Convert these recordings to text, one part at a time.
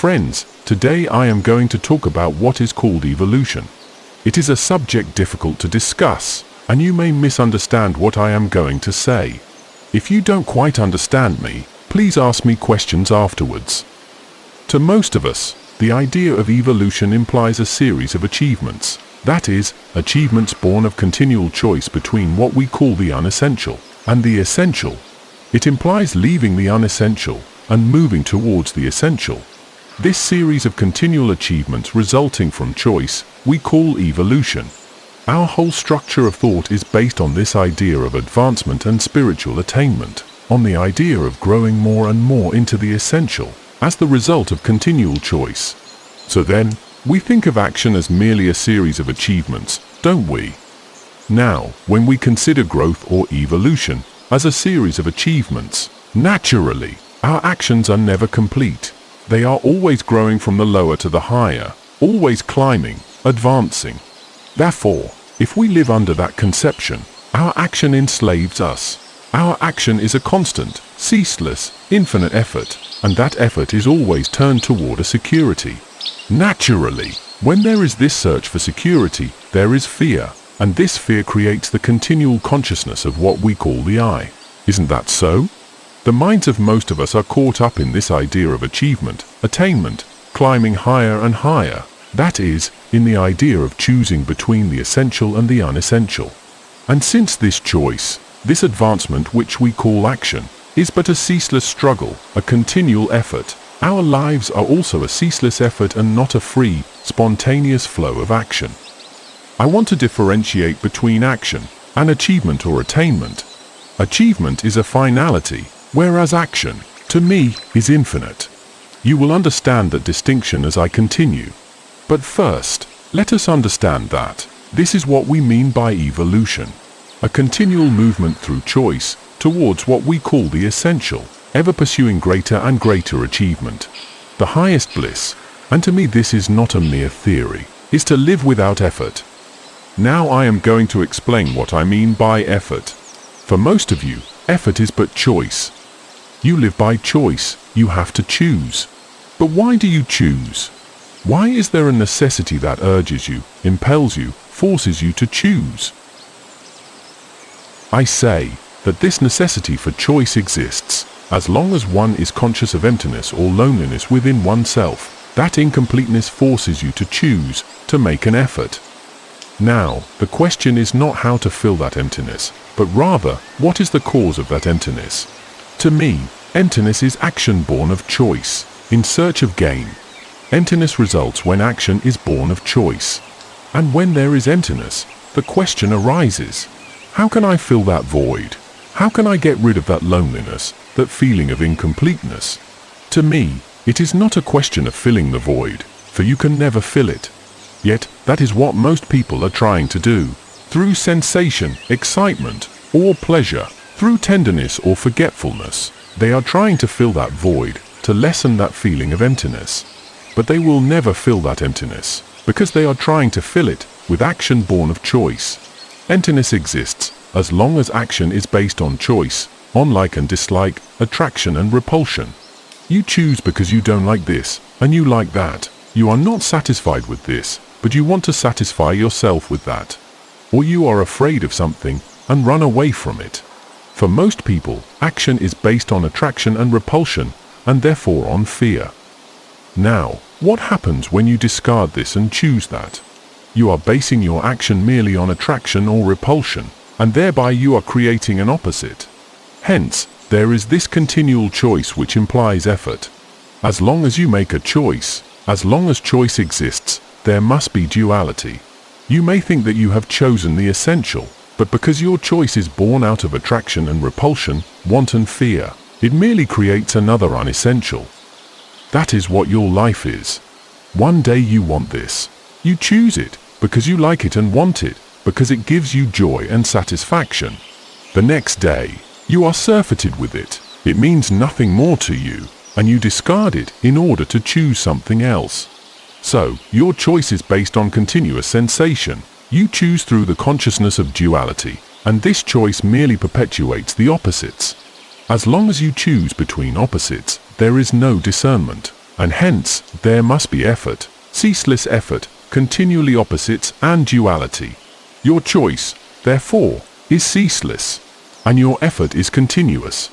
Friends, today I am going to talk about what is called evolution. It is a subject difficult to discuss, and you may misunderstand what I am going to say. If you don't quite understand me, please ask me questions afterwards. To most of us, the idea of evolution implies a series of achievements. That is, achievements born of continual choice between what we call the unessential and the essential. It implies leaving the unessential and moving towards the essential. This series of continual achievements resulting from choice, we call evolution. Our whole structure of thought is based on this idea of advancement and spiritual attainment, on the idea of growing more and more into the essential, as the result of continual choice. So then, we think of action as merely a series of achievements, don't we? Now, when we consider growth or evolution as a series of achievements, naturally, our actions are never complete. They are always growing from the lower to the higher, always climbing, advancing. Therefore, if we live under that conception, our action enslaves us. Our action is a constant, ceaseless, infinite effort, and that effort is always turned toward a security. Naturally, when there is this search for security, there is fear, and this fear creates the continual consciousness of what we call the I. Isn't that so? The minds of most of us are caught up in this idea of achievement, attainment, climbing higher and higher. That is, in the idea of choosing between the essential and the unessential. And since this choice, this advancement which we call action, is but a ceaseless struggle, a continual effort, our lives are also a ceaseless effort and not a free, spontaneous flow of action. I want to differentiate between action and achievement or attainment. Achievement is a finality, whereas action, to me, is infinite. You will understand that distinction as I continue. But first, let us understand that this is what we mean by evolution. A continual movement through choice towards what we call the essential, ever pursuing greater and greater achievement. The highest bliss, and to me this is not a mere theory, is to live without effort. Now I am going to explain what I mean by effort. For most of you, effort is but choice. You live by choice, you have to choose. But why do you choose? Why is there a necessity that urges you, impels you, forces you to choose? I say that this necessity for choice exists as long as one is conscious of emptiness or loneliness within oneself. That incompleteness forces you to choose, to make an effort. Now, the question is not how to fill that emptiness, but rather, what is the cause of that emptiness? To me, emptiness is action born of choice, in search of gain. Emptiness results when action is born of choice. And when there is emptiness, the question arises, how can I fill that void? How can I get rid of that loneliness, that feeling of incompleteness? To me, it is not a question of filling the void, for you can never fill it. Yet, that is what most people are trying to do, through sensation, excitement, or pleasure, through tenderness or forgetfulness. They are trying to fill that void, to lessen that feeling of emptiness. But they will never fill that emptiness, because they are trying to fill it with action born of choice. Emptiness exists as long as action is based on choice, on like and dislike, attraction and repulsion. You choose because you don't like this, and you like that. You are not satisfied with this, but you want to satisfy yourself with that. Or you are afraid of something and run away from it. For most people, action is based on attraction and repulsion, and therefore on fear. Now, what happens when you discard this and choose that? You are basing your action merely on attraction or repulsion, and thereby you are creating an opposite. Hence, there is this continual choice which implies effort. As long as you make a choice, as long as choice exists, there must be duality. You may think that you have chosen the essential, but because your choice is born out of attraction and repulsion, want and fear, it merely creates another unessential. That is what your life is. One day you want this. You choose it, because you like it and want it, because it gives you joy and satisfaction. The next day, you are surfeited with it. It means nothing more to you, and you discard it in order to choose something else. So, your choice is based on continuous sensation. You choose through the consciousness of duality, and this choice merely perpetuates the opposites. As long as you choose between opposites, there is no discernment, and hence there must be effort, ceaseless effort, continually opposites and duality. Your choice, therefore, is ceaseless, and your effort is continuous.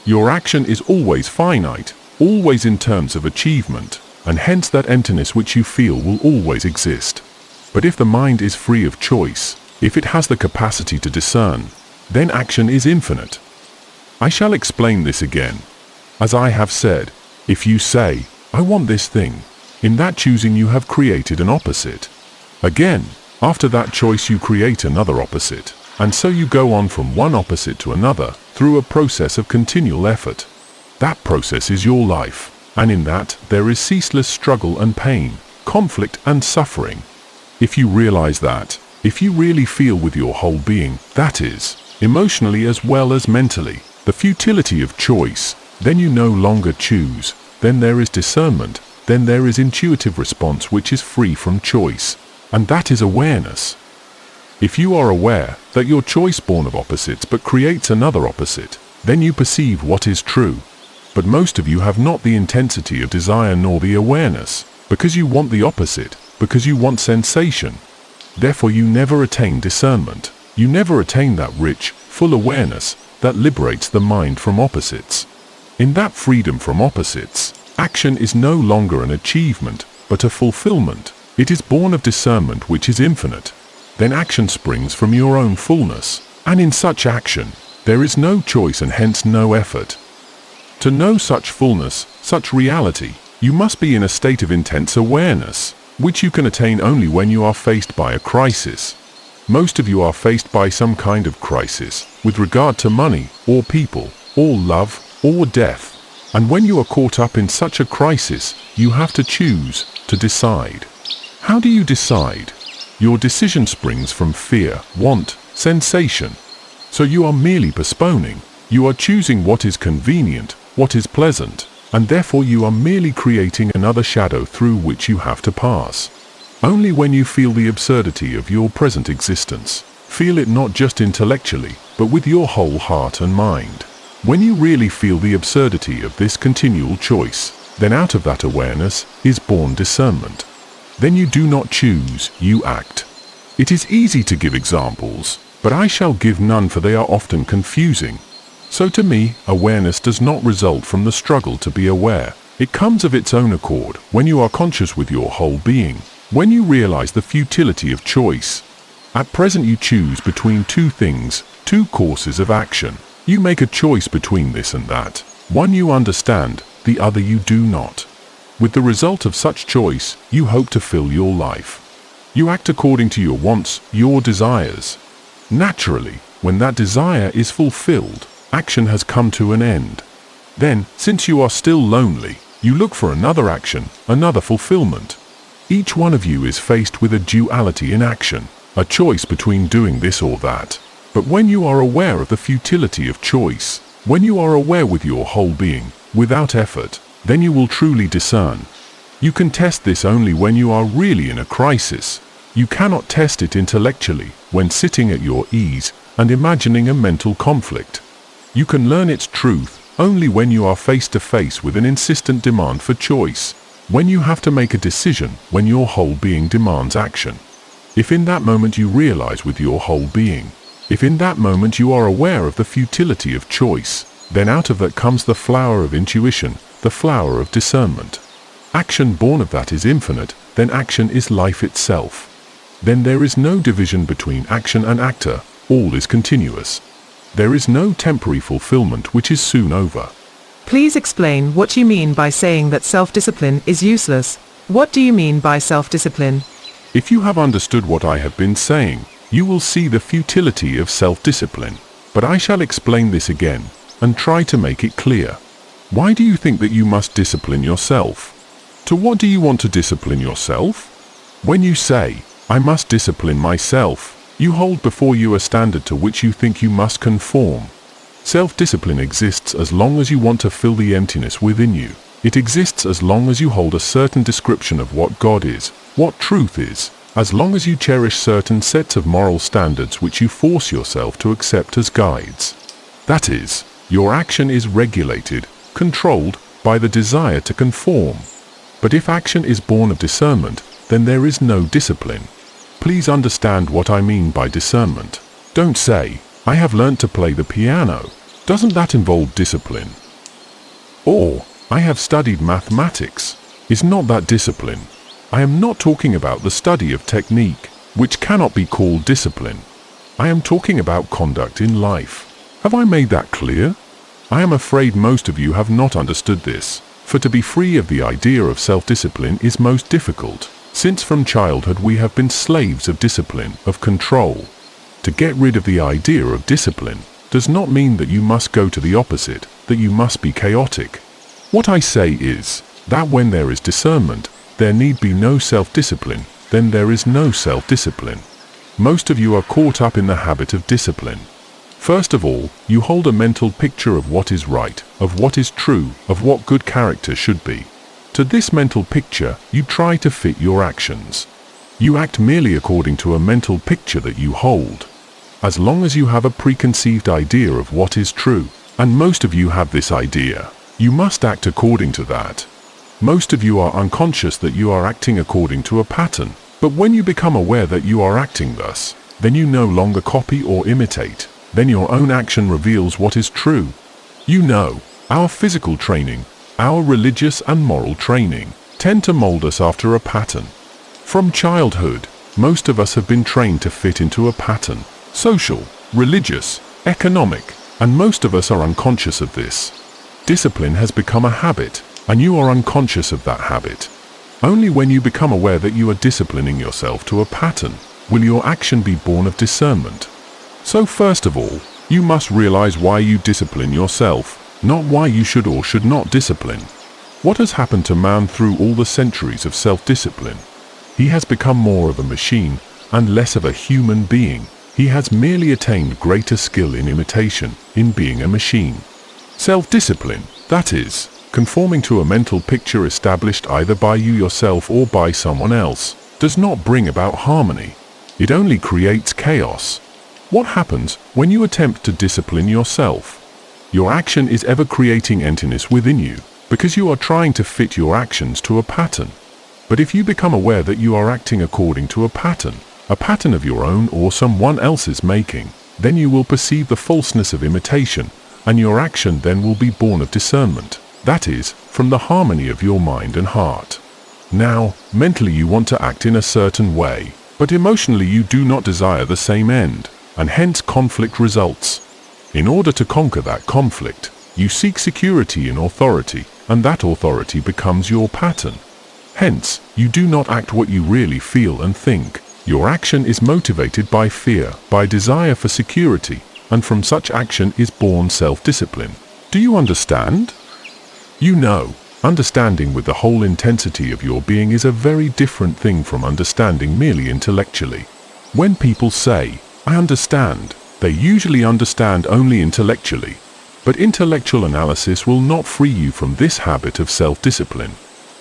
Your action is always finite, always in terms of achievement, and hence that emptiness which you feel will always exist. But if the mind is free of choice, if it has the capacity to discern, then action is infinite. I shall explain this again. As I have said, if you say, I want this thing, in that choosing you have created an opposite. Again, after that choice you create another opposite, and so you go on from one opposite to another through a process of continual effort. That process is your life, and in that there is ceaseless struggle and pain, conflict and suffering. If you realize that, if you really feel with your whole being, that is, emotionally as well as mentally, the futility of choice, then you no longer choose, then there is discernment, then there is intuitive response which is free from choice, and that is awareness. If you are aware that your choice born of opposites but creates another opposite, then you perceive what is true. But most of you have not the intensity of desire nor the awareness, because you want the opposite, because you want sensation. Therefore you never attain discernment. You never attain that rich, full awareness that liberates the mind from opposites. In that freedom from opposites, action is no longer an achievement, but a fulfillment. It is born of discernment which is infinite. Then action springs from your own fullness, and in such action, there is no choice and hence no effort. To know such fullness, such reality, you must be in a state of intense awareness, which you can attain only when you are faced by a crisis. Most of you are faced by some kind of crisis, with regard to money, or people, or love, or death. And when you are caught up in such a crisis, you have to choose, to decide. How do you decide? Your decision springs from fear, want, sensation. So you are merely postponing. You are choosing what is convenient, what is pleasant, and therefore you are merely creating another shadow through which you have to pass. Only when you feel the absurdity of your present existence, feel it not just intellectually, but with your whole heart and mind. When you really feel the absurdity of this continual choice, then out of that awareness is born discernment. Then you do not choose, you act. It is easy to give examples, but I shall give none for they are often confusing. So to me, awareness does not result from the struggle to be aware. It comes of its own accord when you are conscious with your whole being, when you realize the futility of choice. At present you choose between two things, two courses of action. You make a choice between this and that. One you understand, the other you do not. With the result of such choice, you hope to fill your life. You act according to your wants, your desires. Naturally, when that desire is fulfilled, action has come to an end. Then, since you are still lonely, you look for another action, another fulfillment. Each one of you is faced with a duality in action, a choice between doing this or that. But when you are aware of the futility of choice, when you are aware with your whole being, without effort, then you will truly discern. You can test this only when you are really in a crisis. You cannot test it intellectually, when sitting at your ease and imagining a mental conflict. You can learn its truth only when you are face to face with an insistent demand for choice, when you have to make a decision, when your whole being demands action. If in that moment you realize with your whole being, if in that moment you are aware of the futility of choice, then out of that comes the flower of intuition, the flower of discernment. Action born of that is infinite, then action is life itself. Then there is no division between action and actor, all is continuous. There is no temporary fulfillment which is soon over. Please explain what you mean by saying that self-discipline is useless. What do you mean by self-discipline? If you have understood what I have been saying, you will see the futility of self-discipline. But I shall explain this again, and try to make it clear. Why do you think that you must discipline yourself? To what do you want to discipline yourself? When you say, I must discipline myself, you hold before you a standard to which you think you must conform. Self-discipline exists as long as you want to fill the emptiness within you. It exists as long as you hold a certain description of what God is, what truth is, as long as you cherish certain sets of moral standards which you force yourself to accept as guides. That is, your action is regulated, controlled, by the desire to conform. But if action is born of discernment, then there is no discipline. Please understand what I mean by discernment. Don't say, I have learnt to play the piano. Doesn't that involve discipline? Or, I have studied mathematics. Is not that discipline? I am not talking about the study of technique, which cannot be called discipline. I am talking about conduct in life. Have I made that clear? I am afraid most of you have not understood this, for to be free of the idea of self-discipline is most difficult, since from childhood we have been slaves of discipline, of control. To get rid of the idea of discipline does not mean that you must go to the opposite, that you must be chaotic. What I say is that when there is discernment, there need be no self-discipline, then there is no self-discipline. Most of you are caught up in the habit of discipline. First of all, you hold a mental picture of what is right, of what is true, of what good character should be. To this mental picture, you try to fit your actions. You act merely according to a mental picture that you hold. As long as you have a preconceived idea of what is true, and most of you have this idea, you must act according to that. Most of you are unconscious that you are acting according to a pattern, but when you become aware that you are acting thus, then you no longer copy or imitate. Then your own action reveals what is true. You know, our physical training, our religious and moral training, tend to mold us after a pattern. From childhood, most of us have been trained to fit into a pattern, social, religious, economic, and most of us are unconscious of this. Discipline has become a habit, and you are unconscious of that habit. Only when you become aware that you are disciplining yourself to a pattern, will your action be born of discernment. So first of all, you must realize why you discipline yourself, not why you should or should not discipline. What has happened to man through all the centuries of self-discipline? He has become more of a machine and less of a human being. He has merely attained greater skill in imitation, in being a machine. Self-discipline, that is, conforming to a mental picture established either by you yourself or by someone else, does not bring about harmony. It only creates chaos. What happens when you attempt to discipline yourself? Your action is ever creating emptiness within you, because you are trying to fit your actions to a pattern. But if you become aware that you are acting according to a pattern of your own or someone else's making, then you will perceive the falseness of imitation, and your action then will be born of discernment, that is, from the harmony of your mind and heart. Now, mentally you want to act in a certain way, but emotionally you do not desire the same end, and hence conflict results. In order to conquer that conflict, you seek security in authority, and that authority becomes your pattern. Hence, you do not act what you really feel and think. Your action is motivated by fear, by desire for security, and from such action is born self-discipline. Do you understand? You know, understanding with the whole intensity of your being is a very different thing from understanding merely intellectually. When people say, I understand, they usually understand only intellectually. But intellectual analysis will not free you from this habit of self-discipline.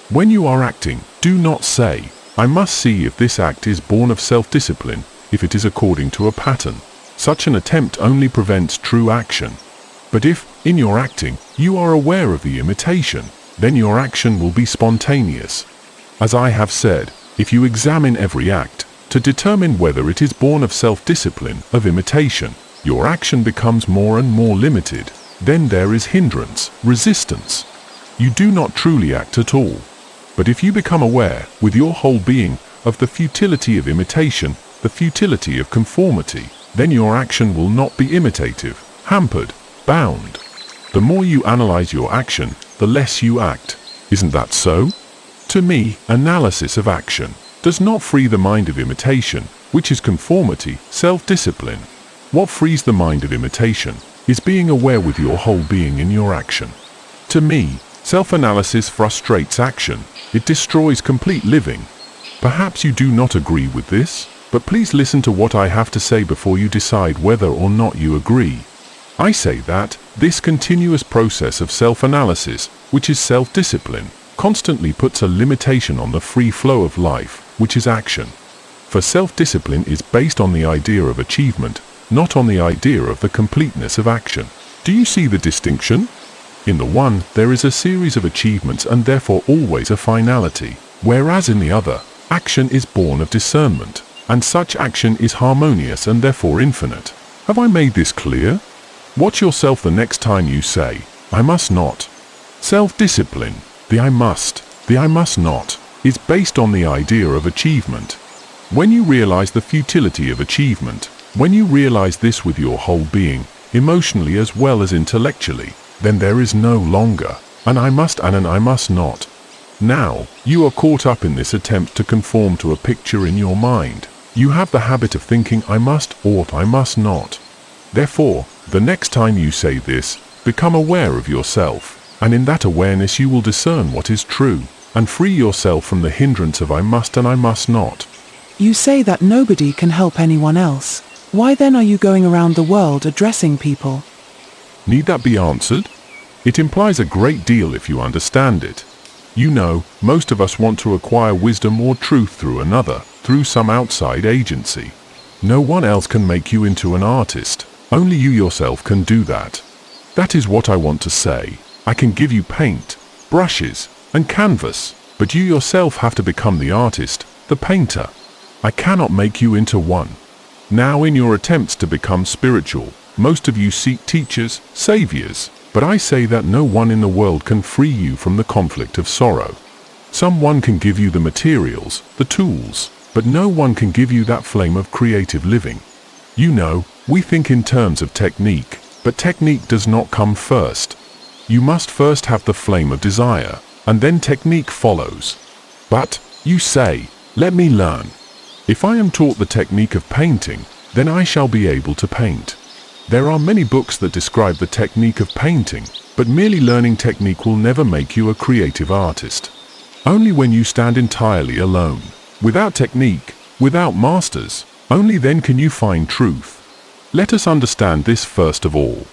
When you are acting, do not say, I must see if this act is born of self-discipline, if it is according to a pattern. Such an attempt only prevents true action. But if, in your acting, you are aware of the imitation, then your action will be spontaneous. As I have said, if you examine every act, to determine whether it is born of self-discipline, of imitation, your action becomes more and more limited. Then there is hindrance, resistance. You do not truly act at all. But if you become aware, with your whole being, of the futility of imitation, the futility of conformity, then your action will not be imitative, hampered, bound. The more you analyze your action, the less you act. Isn't that so? To me, analysis of action does not free the mind of imitation, which is conformity, self-discipline. What frees the mind of imitation is being aware with your whole being in your action. To me, self-analysis frustrates action. It destroys complete living. Perhaps you do not agree with this, but please listen to what I have to say before you decide whether or not you agree. I say that this continuous process of self-analysis, which is self-discipline, constantly puts a limitation on the free flow of life, which is action. For self-discipline is based on the idea of achievement, not on the idea of the completeness of action. Do you see the distinction? In the one, there is a series of achievements and therefore always a finality, whereas in the other, action is born of discernment, and such action is harmonious and therefore infinite. Have I made this clear? Watch yourself the next time you say, I must not. Self-discipline, the I must not, is based on the idea of achievement. When you realize the futility of achievement, when you realize this with your whole being, emotionally as well as intellectually, then there is no longer an I must and an I must not. Now, you are caught up in this attempt to conform to a picture in your mind. You have the habit of thinking I must or I must not. Therefore, the next time you say this, become aware of yourself, and in that awareness you will discern what is true, and free yourself from the hindrance of I must and I must not. You say that nobody can help anyone else. Why then are you going around the world addressing people? Need that be answered? It implies a great deal if you understand it. You know, most of us want to acquire wisdom or truth through another, through some outside agency. No one else can make you into an artist. Only you yourself can do that. That is what I want to say. I can give you paint, brushes, and canvas, but you yourself have to become the artist, the painter. I cannot make you into one. Now in your attempts to become spiritual, most of you seek teachers, saviors, but I say that no one in the world can free you from the conflict of sorrow. Someone can give you the materials, the tools, but no one can give you that flame of creative living. You know, we think in terms of technique, but technique does not come first. You must first have the flame of desire, and then technique follows. But, you say, let me learn. If I am taught the technique of painting, then I shall be able to paint. There are many books that describe the technique of painting, but merely learning technique will never make you a creative artist. Only when you stand entirely alone, without technique, without masters, only then can you find truth. Let us understand this first of all.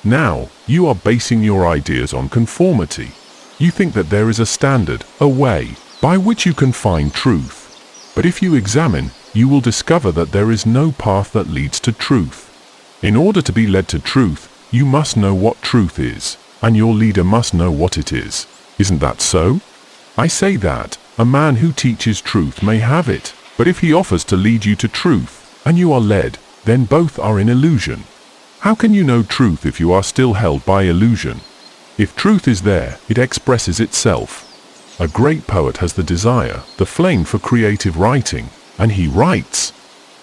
Now, you are basing your ideas on conformity. You think that there is a standard, a way, by which you can find truth. But if you examine, you will discover that there is no path that leads to truth. In order to be led to truth, you must know what truth is, and your leader must know what it is. Isn't that so? I say that a man who teaches truth may have it, but if he offers to lead you to truth, and you are led, then both are in illusion. How can you know truth if you are still held by illusion? If truth is there, it expresses itself. A great poet has the desire, the flame for creative writing, and he writes.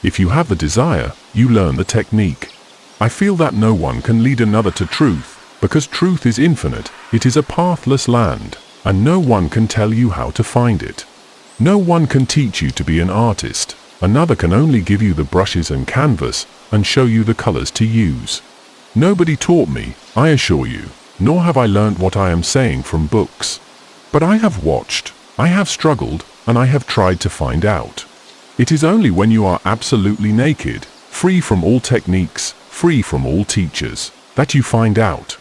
If you have the desire, you learn the technique. I feel that no one can lead another to truth, because truth is infinite, it is a pathless land, and no one can tell you how to find it. No one can teach you to be an artist, another can only give you the brushes and canvas, and show you the colors to use. Nobody taught me, I assure you, nor have I learnt what I am saying from books. But I have watched, I have struggled, and I have tried to find out. It is only when you are absolutely naked, free from all techniques, free from all teachers, that you find out.